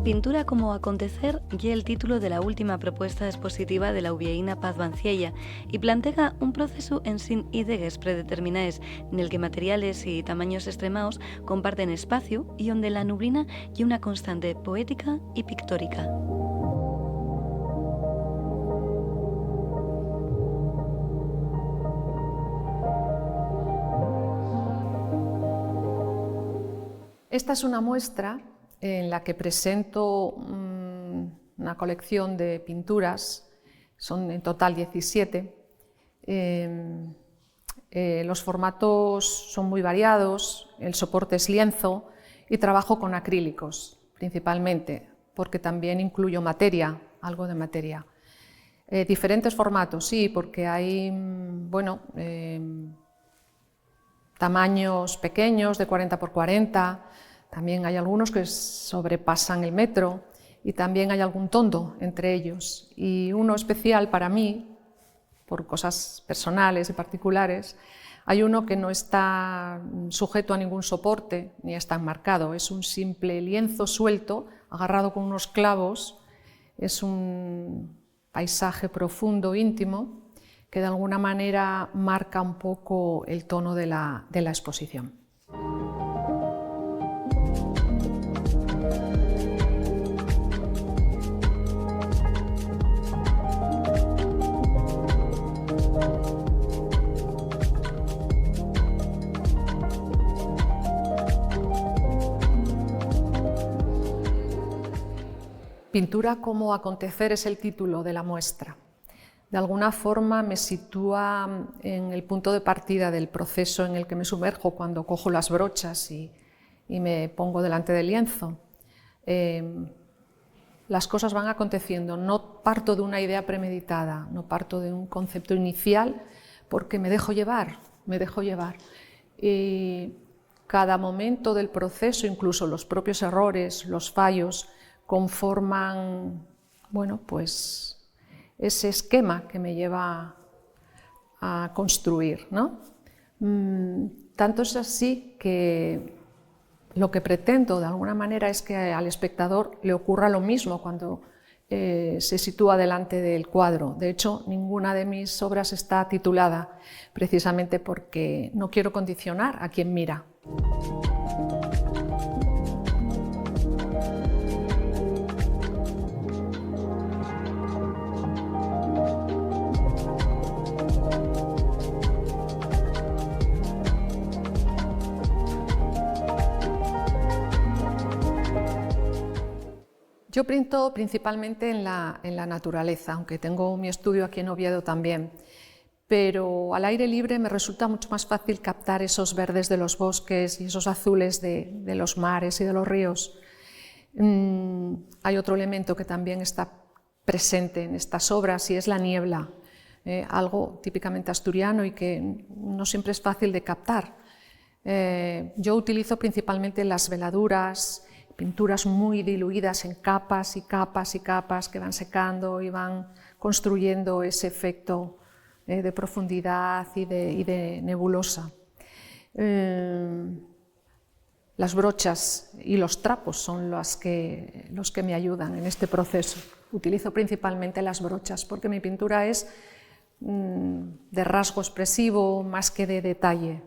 Pintura como acontecer lle el título de la última propuesta expositiva de la ubieína Paz Banciella y plantea un proceso en sin idegues predeterminaes en el que materiales y tamaños extremaos comparten espacio y donde la nublina y una constante poética y pictórica. Esta es una muestra en la que presento una colección de pinturas, son en total 17. Los formatos son muy variados, el soporte es lienzo y trabajo con acrílicos principalmente, porque también incluyo materia, algo de materia. Diferentes formatos, sí, porque hay tamaños pequeños de 40 por 40, también hay algunos que sobrepasan el metro y también hay algún tondo entre ellos. Y uno especial para mí, por cosas personales y particulares, hay uno que no está sujeto a ningún soporte ni está enmarcado, es un simple lienzo suelto, agarrado con unos clavos, es un paisaje profundo, íntimo, que de alguna manera marca un poco el tono de la exposición. Pintura como acontecer es el título de la muestra. De alguna forma me sitúa en el punto de partida del proceso en el que me sumerjo cuando cojo las brochas y me pongo delante del lienzo. Las cosas van aconteciendo, no parto de una idea premeditada, no parto de un concepto inicial, porque me dejo llevar. Y cada momento del proceso, incluso los propios errores, los fallos, conforman, pues ese esquema que me lleva a construir, ¿no? Tanto es así que lo que pretendo de alguna manera es que al espectador le ocurra lo mismo cuando se sitúa delante del cuadro. De hecho, ninguna de mis obras está titulada, precisamente porque no quiero condicionar a quien mira. Yo pinto principalmente en la naturaleza, aunque tengo mi estudio aquí en Oviedo también, pero al aire libre me resulta mucho más fácil captar esos verdes de los bosques y esos azules de los mares y de los ríos. Hay otro elemento que también está presente en estas obras y es la niebla, algo típicamente asturiano y que no siempre es fácil de captar. Yo utilizo principalmente las veladuras, pinturas muy diluidas en capas y capas y capas que van secando y van construyendo ese efecto de profundidad y de nebulosa. Las brochas y los trapos son los que me ayudan en este proceso. Utilizo principalmente las brochas porque mi pintura es de rasgo expresivo más que de detalle.